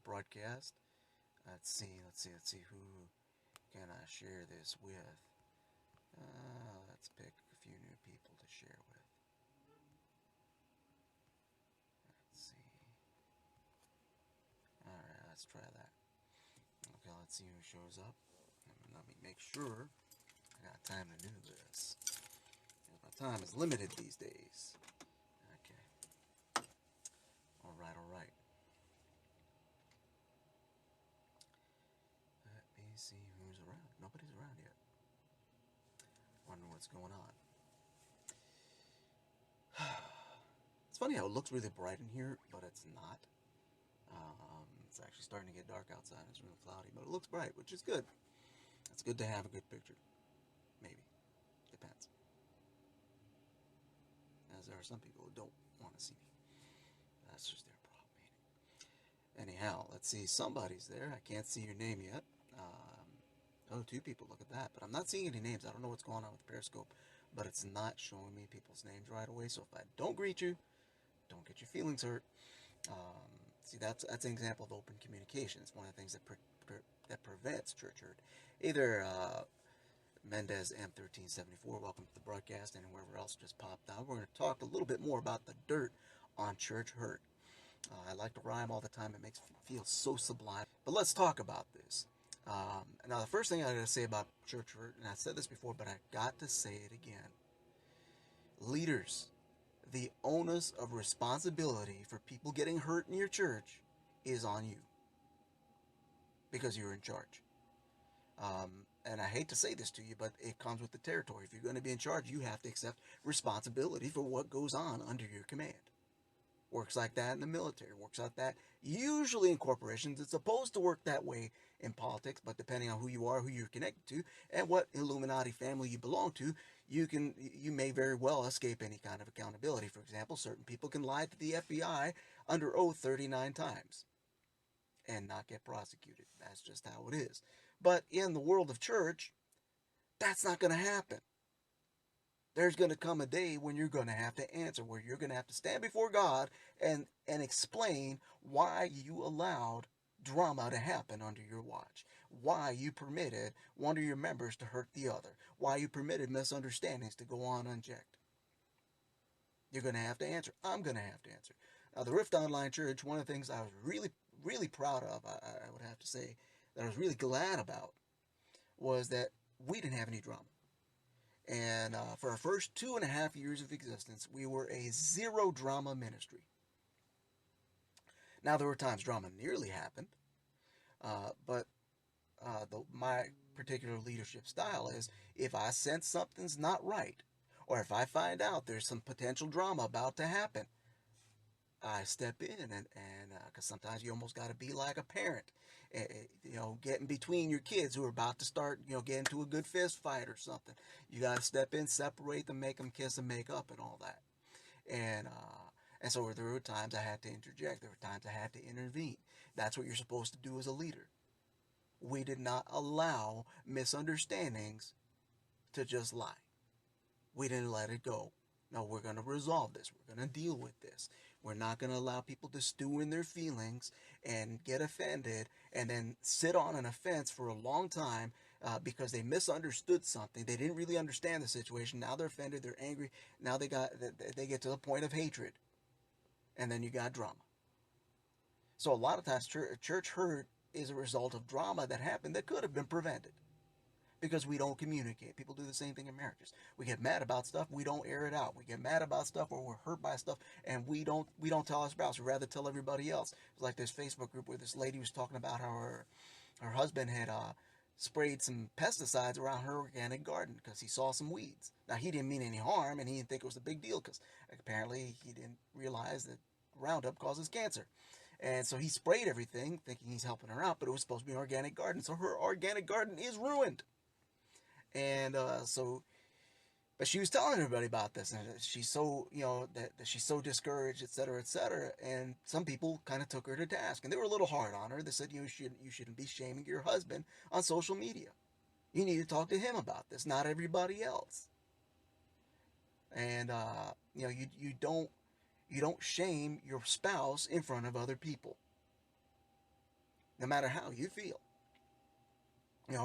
broadcast. Let's see. Who can I share this with? Let's pick a few new people to share with. Let's see. Alright, let's try that. Okay, let's see who shows up. Let me make sure I got time to do this. My time is limited these days. Okay. Alright. Let me see who's around. Nobody's around yet. Wonder what's going on. It's funny how it looks really bright in here, but it's not. It's actually starting to get dark outside. It's really cloudy, but it looks bright, which is good. It's good to have a good picture. Maybe. Depends. As there are some people who don't want to see me. That's just their problem. Anyhow, let's see. Somebody's there. I can't see your name yet. Oh, two people. Look at that. But I'm not seeing any names. I don't know what's going on with Periscope, but it's not showing me people's names right away. So if I don't greet you, don't get your feelings hurt. See, that's an example of open communication. It's one of the things that prevents church hurt. Either Mendez M1374, welcome to the broadcast, and whoever else just popped out. We're going to talk a little bit more about the dirt on church hurt. I like to rhyme all the time. It makes me feel so sublime. But let's talk about this. Now, the first thing I got to say about church hurt, and I said this before, but I got to say it again. Leaders, the onus of responsibility for people getting hurt in your church is on you because you're in charge. And I hate to say this to you, but it comes with the territory. If you're going to be in charge, you have to accept responsibility for what goes on under your command. Works like that in the military. Works like that usually in corporations. It's supposed to work that way in politics, but depending on who you are, who you're connected to, and what Illuminati family you belong to, you may very well escape any kind of accountability. For example, certain people can lie to the FBI under oath 39 times and not get prosecuted. That's just how it is. But in the world of church, that's not going to happen. There's going to come a day when you're going to have to answer, where you're going to have to stand before God and explain why you allowed drama to happen under your watch, why you permitted one of your members to hurt the other, why you permitted misunderstandings to go on unchecked. You're going to have to answer. I'm going to have to answer. Now, the Rift Online Church, one of the things I was really proud of, I would have to say, that I was really glad about, was that we didn't have any drama. And for our first 2.5 years of existence, we were a zero drama ministry. Now, there were times drama nearly happened, but my particular leadership style is, if I sense something's not right, or if I find out there's some potential drama about to happen, I step in, and because sometimes you almost got to be like a parent, getting between your kids who are about to start, get into a good fist fight or something. You got to step in, separate them, make them kiss and make up and all that. And so there were times I had to interject. There were times I had to intervene. That's what you're supposed to do as a leader. We did not allow misunderstandings to just lie. We didn't let it go. No, we're going to resolve this. We're going to deal with this. We're not going to allow people to stew in their feelings and get offended and then sit on an offense for a long time because they misunderstood something. They didn't really understand the situation. Now they're offended. They're angry. Now they get to the point of hatred. And then you got drama. So a lot of times church hurt is a result of drama that happened that could have been prevented, because we don't communicate. People do the same thing in marriages. We get mad about stuff, we don't air it out. We get mad about stuff, or we're hurt by stuff, and we don't tell our spouse. We rather tell everybody else. It's like this Facebook group where this lady was talking about how her husband had sprayed some pesticides around her organic garden because he saw some weeds. Now, he didn't mean any harm, and he didn't think it was a big deal because apparently he didn't realize that Roundup causes cancer. And so he sprayed everything thinking he's helping her out, but it was supposed to be an organic garden. So her organic garden is ruined. And but she was telling everybody about this, and she's so, that she's so discouraged, etc., etc. And some people kind of took her to task, and they were a little hard on her. They said, you shouldn't be shaming your husband on social media. You need to talk to him about this, not everybody else. And you don't shame your spouse in front of other people. no matter how you feel.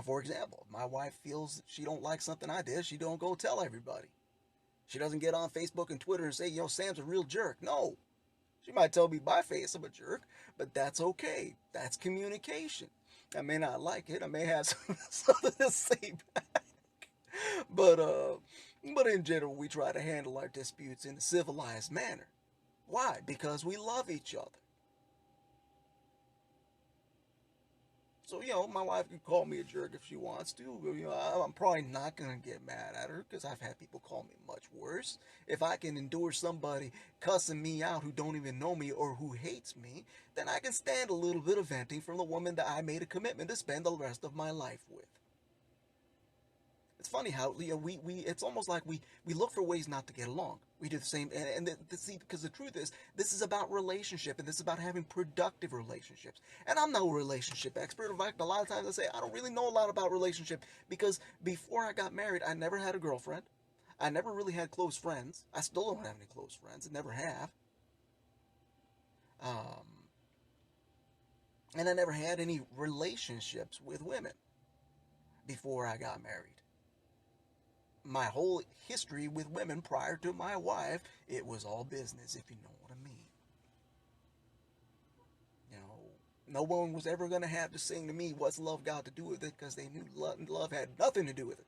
For example, if my wife feels she don't like something I did, she don't go tell everybody. She doesn't get on Facebook and Twitter and say, Sam's a real jerk. No. She might tell me by face I'm a jerk, but that's okay. That's communication. I may not like it. I may have something to say back. But in general, we try to handle our disputes in a civilized manner. Why? Because we love each other. So, my wife can call me a jerk if she wants to. I'm probably not going to get mad at her because I've had people call me much worse. If I can endure somebody cussing me out who don't even know me or who hates me, then I can stand a little bit of venting from the woman that I made a commitment to spend the rest of my life with. It's funny how we it's almost like we look for ways not to get along. We do the same, see, because the truth is, this is about relationship, and this is about having productive relationships. And I'm no relationship expert. In fact, a lot of times I say I don't really know a lot about relationship because before I got married, I never had a girlfriend. I never really had close friends. I still don't have any close friends. I never have. Um, and I never had any relationships with women before I got married. My whole history with women prior to my wife, it was all business, if you know what I mean. No one was ever going to have to sing to me, what's love got to do with it, because they knew love had nothing to do with it.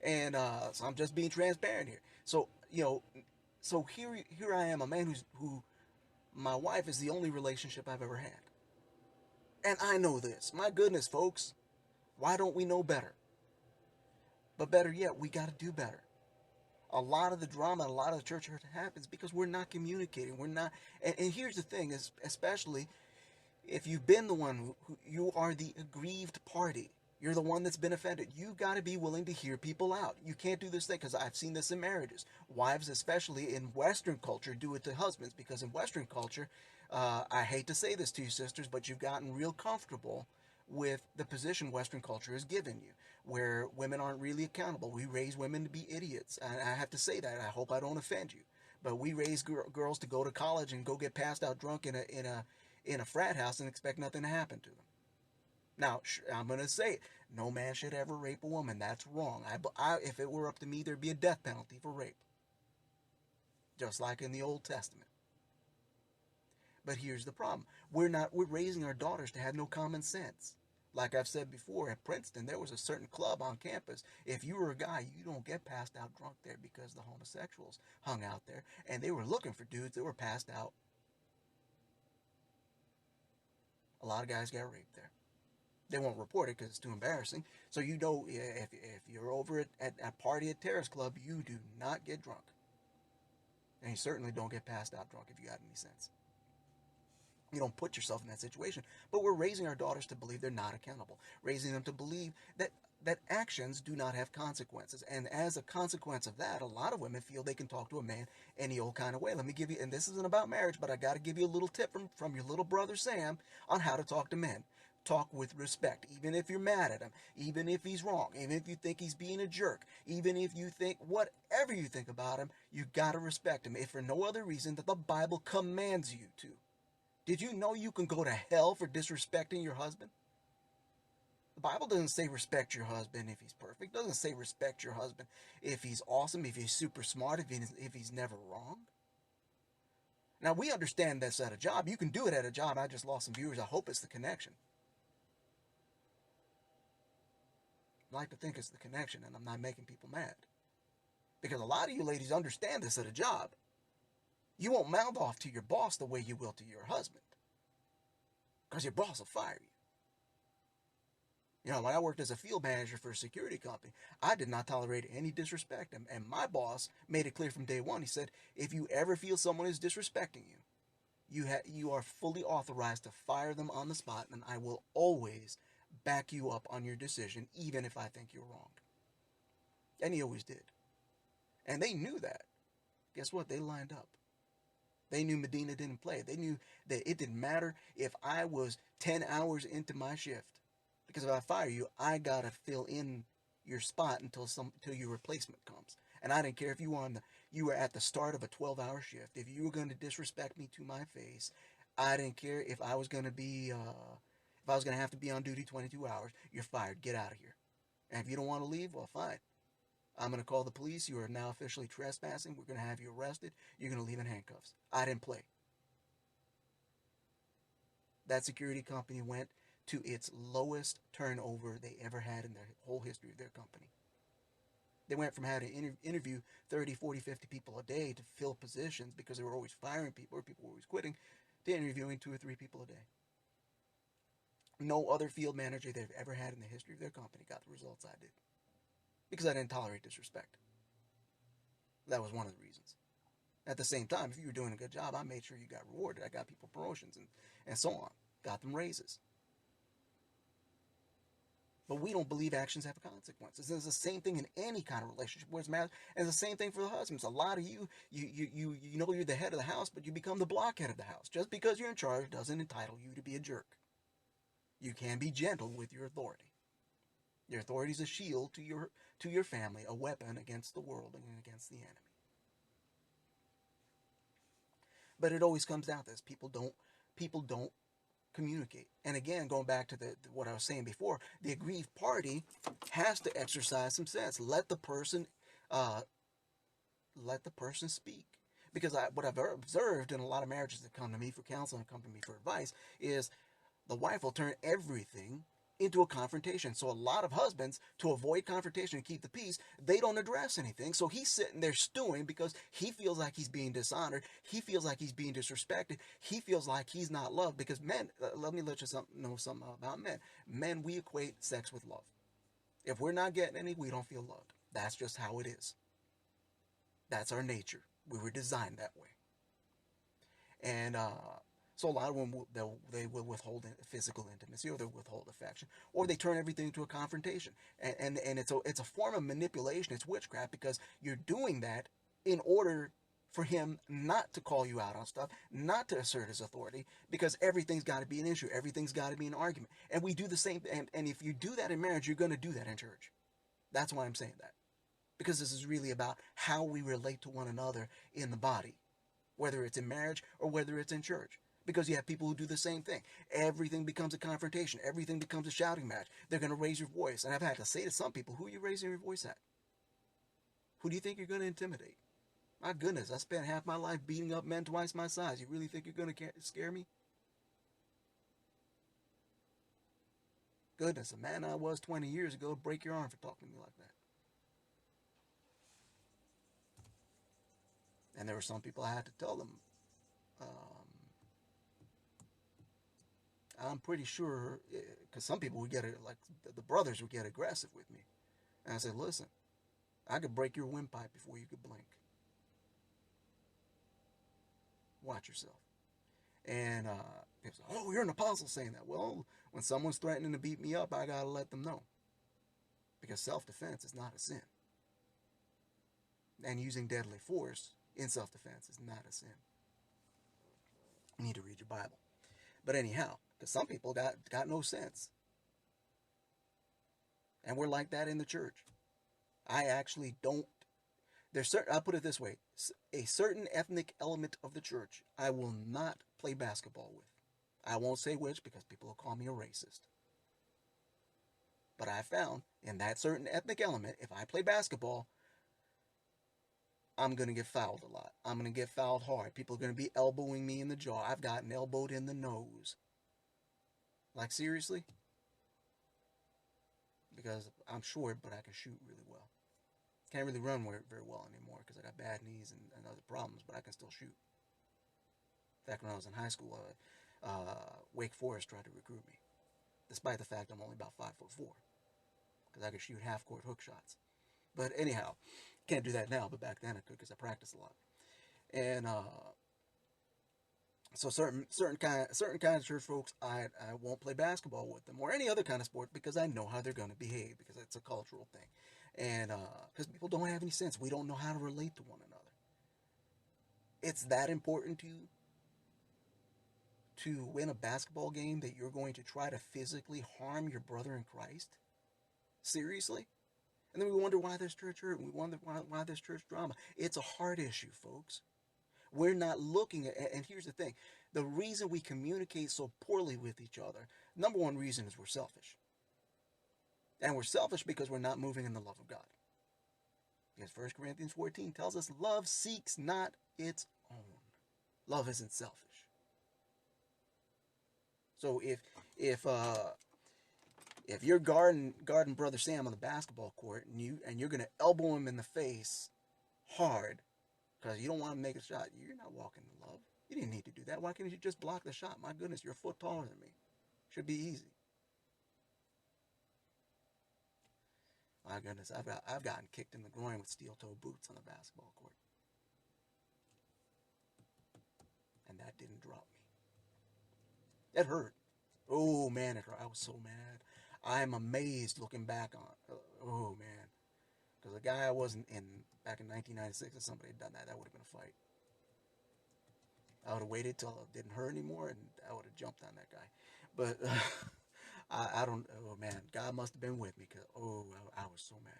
And so I'm just being transparent here. So, so here I am, a man who my wife is the only relationship I've ever had. And I know this. My goodness, folks, why don't we know better? But better yet, we got to do better. A lot of the drama, a lot of the church hurt happens because we're not communicating. We're not, and here's the thing: is especially if you've been the one who you are the aggrieved party. You're the one that's been offended. You got to be willing to hear people out. You can't do this thing because I've seen this in marriages. Wives, especially in Western culture, do it to husbands because in Western culture, I hate to say this to you, sisters, but you've gotten real comfortable with the position Western culture has given you, where women aren't really accountable. We raise women to be idiots. And I have to say that. I hope I don't offend you. But we raise girls to go to college and go get passed out drunk in a frat house and expect nothing to happen to them. Now, I'm going to say it. No man should ever rape a woman. That's wrong. If it were up to me, there'd be a death penalty for rape. Just like in the Old Testament. But here's the problem. We're raising our daughters to have no common sense. Like I've said before, at Princeton, there was a certain club on campus. If you were a guy, you don't get passed out drunk there because the homosexuals hung out there. And they were looking for dudes that were passed out. A lot of guys got raped there. They won't report it because it's too embarrassing. So if you're over at a party at Terrace Club, you do not get drunk. And you certainly don't get passed out drunk if you got any sense. You don't put yourself in that situation. But we're raising our daughters to believe they're not accountable. Raising them to believe that actions do not have consequences. And as a consequence of that, a lot of women feel they can talk to a man any old kind of way. Let me give you, and this isn't about marriage, but I got to give you a little tip from your little brother Sam on how to talk to men. Talk with respect, even if you're mad at him, even if he's wrong, even if you think he's being a jerk, even if you think whatever you think about him, you got to respect him, if for no other reason that the Bible commands you to. Did you know you can go to hell for disrespecting your husband? The Bible doesn't say respect your husband if he's perfect. It doesn't say respect your husband if he's awesome, if he's super smart, if he's never wrong. Now, we understand this at a job. You can do it at a job. I just lost some viewers. I hope it's the connection. I like to think it's the connection, and I'm not making people mad. Because a lot of you ladies understand this at a job. You won't mouth off to your boss the way you will to your husband. Because your boss will fire you. When I worked as a field manager for a security company, I did not tolerate any disrespect. And my boss made it clear from day one. He said, if you ever feel someone is disrespecting you, you are fully authorized to fire them on the spot, and I will always back you up on your decision, even if I think you're wrong. And he always did. And they knew that. Guess what? They lined up. They knew Medina didn't play. They knew that it didn't matter if I was 10 hours into my shift. Because if I fire you, I got to fill in your spot until your replacement comes. And I didn't care if you were at the start of a 12-hour shift. If you were going to disrespect me to my face, I didn't care if I was going to be if If I was going to have to be on duty 22 hours, you're fired. Get out of here. And if you don't want to leave, well, fine. I'm going to call the police. You are now officially trespassing. We're going to have you arrested. You're going to leave in handcuffs. I didn't play. That security company went to its lowest turnover they ever had in their whole history of their company. They went from having to interview 30, 40, 50 people a day to fill positions because they were always firing people or people were always quitting, to interviewing 2 or 3 people a day. No other field manager they've ever had in the history of their company got the results I did. Because I didn't tolerate disrespect. That was one of the reasons. At the same time, if you were doing a good job, I made sure you got rewarded. I got people promotions and so on. Got them raises. But we don't believe actions have consequences. It's the same thing in any kind of relationship where it's marriage. And it's the same thing for the husbands. A lot of you know you're the head of the house, but you become the blockhead of the house. Just because you're in charge doesn't entitle you to be a jerk. You can be gentle with your authority. Your authority is a shield to your family, a weapon against the world and against the enemy. But it always comes down to this: people don't communicate. And again, going back to what I was saying before, the aggrieved party has to exercise some sense. Let the person speak. Because what I've observed in a lot of marriages that come to me for counseling and come to me for advice is the wife will turn everything into a confrontation. So a lot of husbands, to avoid confrontation and keep the peace, they don't address anything. So he's sitting there stewing because he feels like he's being dishonored. He feels like he's being disrespected. He feels like he's not loved. Because men, let me let you know something about men. Men, we equate sex with love. If we're not getting any, we don't feel loved. That's just how it is. That's our nature. We were designed that way. And so a lot of them they will withhold physical intimacy, or they'll withhold affection, or they turn everything into a confrontation. And it's a form of manipulation. It's witchcraft, because you're doing that in order for him not to call you out on stuff, not to assert his authority, because everything's got to be an issue. Everything's got to be an argument. And we do the same. And if you do that in marriage, you're going to do that in church. That's why I'm saying that. Because this is really about how we relate to one another in the body, whether it's in marriage or whether it's in church. Because you have people who do the same thing. Everything becomes a confrontation. Everything becomes a shouting match. They're going to raise your voice. And I've had to say to some people, who are you raising your voice at? Who do you think you're going to intimidate? My goodness, I spent half my life beating up men twice my size. You really think you're going to scare me? Goodness, a man I was 20 years ago would break your arm for talking to me like that. And there were some people I had to tell them, I'm pretty sure, because some people would get it, like the brothers would get aggressive with me. And I said, listen, I could break your windpipe before you could blink. Watch yourself. And people say, oh, you're an apostle saying that. Well, when someone's threatening to beat me up, I got to let them know. Because self-defense is not a sin. And using deadly force in self-defense is not a sin. You need to read your Bible. But anyhow, because some people got no sense. And we're like that in the church. I actually don't. I'll put it this way. A certain ethnic element of the church I will not play basketball with. I won't say which, because people will call me a racist. But I found in that certain ethnic element, if I play basketball, I'm going to get fouled a lot. I'm going to get fouled hard. People are going to be elbowing me in the jaw. I've gotten elbowed in the nose. Like, seriously? Because I'm short, but I can shoot really well. Can't really run very well anymore because I got bad knees and other problems, but I can still shoot. In fact, when I was in high school, Wake Forest tried to recruit me, despite the fact I'm only about 5'4", because I could shoot half-court hook shots. But anyhow, can't do that now, but back then I could because I practiced a lot. And so certain kind of church folks, I won't play basketball with them or any other kind of sport because I know how they're going to behave, because it's a cultural thing. And because people don't have any sense. We don't know how to relate to one another. It's that important to you to win a basketball game that you're going to try to physically harm your brother in Christ? Seriously? And then we wonder why there's church hurt. We wonder why there's church drama. It's a heart issue, folks. We're not looking at, and here's the thing. The reason we communicate so poorly with each other, number one reason is we're selfish. And we're selfish because we're not moving in the love of God. Because 1 Corinthians 14 tells us love seeks not its own. Love isn't selfish. So if you're guarding brother Sam on the basketball court and you're gonna elbow him in the face hard because you don't want to make a shot, you're not walking in love. You didn't need to do that. Why can't you just block the shot? My goodness, you're a foot taller than me. Should be easy. My goodness, I've gotten kicked in the groin with steel toe boots on the basketball court, and that didn't drop me. It hurt. Oh man, it hurt. I was so mad. I'm amazed looking back on. Oh man, because the guy I wasn't in back in 1996, if somebody had done that, that would have been a fight. I would have waited till it didn't hurt anymore, and I would have jumped on that guy. But I don't. Oh man, God must have been with me because I was so mad.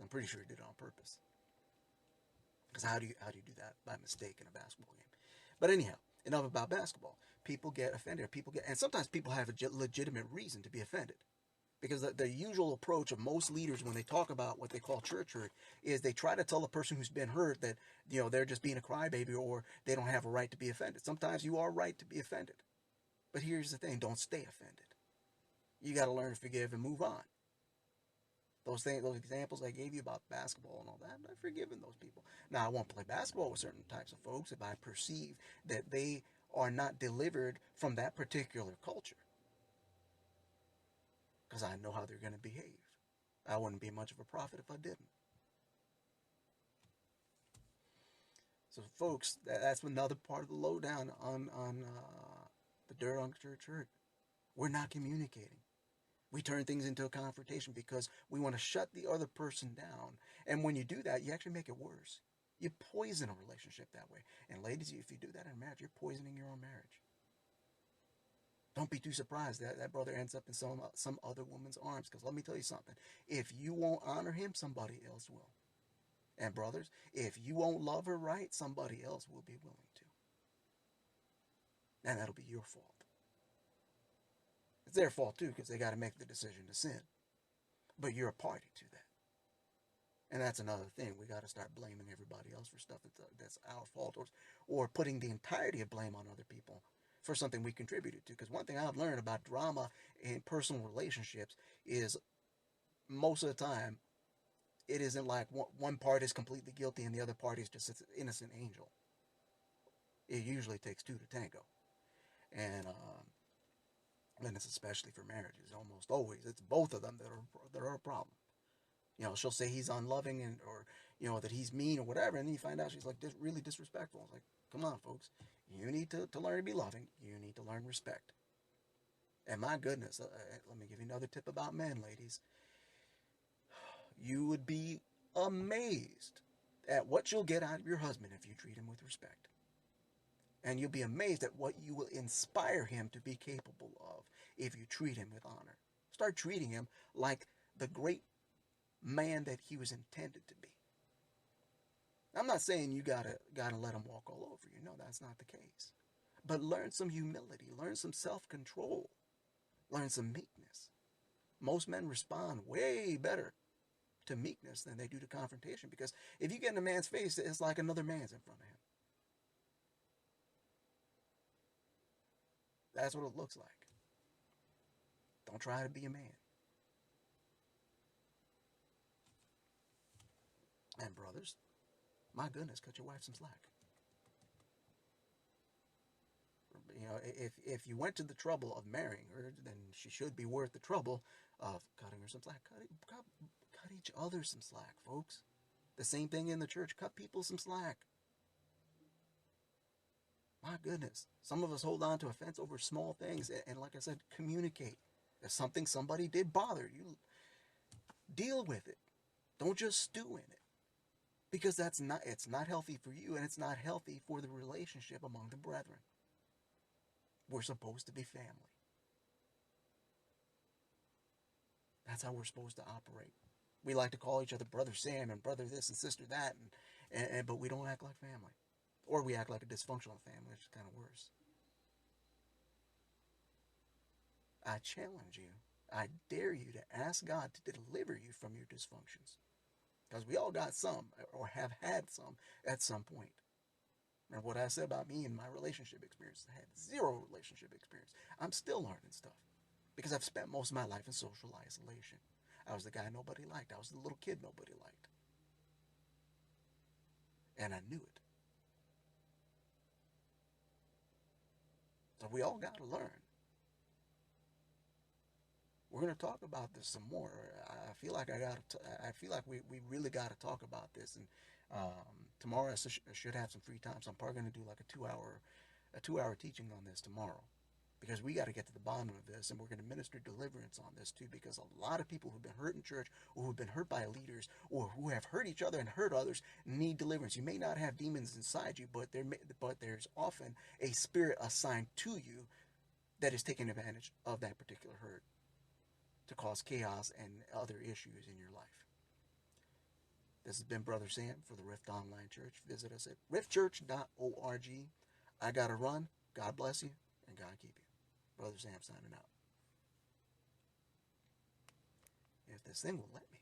I'm pretty sure he did it on purpose. Because how do you do that by mistake in a basketball game? But anyhow, enough about basketball. People get offended. And sometimes people have a legitimate reason to be offended. Because the usual approach of most leaders when they talk about what they call church hurt is they try to tell the person who's been hurt that, they're just being a crybaby or they don't have a right to be offended. Sometimes you are right to be offended. But here's the thing, don't stay offended. You got to learn to forgive and move on. Those examples I gave you about basketball and all that, I've forgiven those people. Now, I won't play basketball with certain types of folks if I perceive that they are not delivered from that particular culture. Because I know how they're going to behave. I wouldn't be much of a prophet if I didn't. So, folks, that's another part of the lowdown on the dirt on church hurt. We're not communicating. We turn things into a confrontation because we want to shut the other person down. And when you do that, you actually make it worse. You poison a relationship that way. And ladies, if you do that in a marriage, you're poisoning your own marriage. Don't be too surprised that that brother ends up in some other woman's arms. Because let me tell you something. If you won't honor him, somebody else will. And brothers, if you won't love her right, somebody else will be willing to. And that'll be your fault. It's their fault too, because they got to make the decision to sin. But you're a party to that. And that's another thing. We got to start blaming everybody else for stuff that's our fault, or putting the entirety of blame on other people for something we contributed to. Because one thing I've learned about drama in personal relationships is most of the time it isn't like one part is completely guilty and the other party is just an innocent angel. It usually takes two to tango. And it's especially for marriages. Almost always, it's both of them that are a problem. She'll say he's unloving or that he's mean or whatever, and then you find out she's like really disrespectful. It's like, come on, folks, you need to learn to be loving. You need to learn respect. And my goodness, let me give you another tip about men, ladies. You would be amazed at what you'll get out of your husband if you treat him with respect. And you'll be amazed at what you will inspire him to be capable of if you treat him with honor. Start treating him like the great man that he was intended to be. I'm not saying you gotta let him walk all over you. No, that's not the case. But learn some humility, learn some self-control, learn some meekness. Most men respond way better to meekness than they do to confrontation, because if you get in a man's face, it's like another man's in front of him. That's what it looks like. Don't try to be a man. And brothers, my goodness, cut your wife some slack. If you went to the trouble of marrying her, then she should be worth the trouble of cutting her some slack. Cut each other some slack, folks. The same thing in the church. Cut people some slack. My goodness. Some of us hold on to offense over small things. And like I said, communicate. If somebody did bother you, deal with it. Don't just stew in it. Because it's not healthy for you, and it's not healthy for the relationship among the brethren. We're supposed to be family. That's how we're supposed to operate. We like to call each other Brother Sam and Brother this and Sister that, but we don't act like family. Or we act like a dysfunctional family, which is kind of worse. I challenge you. I dare you to ask God to deliver you from your dysfunctions. Because we all got some, or have had some, at some point. And what I said about me and my relationship experience, I had zero relationship experience. I'm still learning stuff. Because I've spent most of my life in social isolation. I was the guy nobody liked. I was the little kid nobody liked. And I knew it. So we all got to learn. We're going to talk about this some more. I feel like I feel like we really got to talk about this. And tomorrow I should have some free time, so I'm probably going to do like a 2 hour teaching on this tomorrow, because we got to get to the bottom of this, and we're going to minister deliverance on this too, because a lot of people who've been hurt in church, or who've been hurt by leaders, or who have hurt each other and hurt others, need deliverance. You may not have demons inside you, but there's often a spirit assigned to you that is taking advantage of that particular hurt to cause chaos and other issues in your life. This has been Brother Sam for the Rift Online Church. Visit us at riftchurch.org. I got to run. God bless you, and God keep you. Brother Sam signing out. If this thing will let me.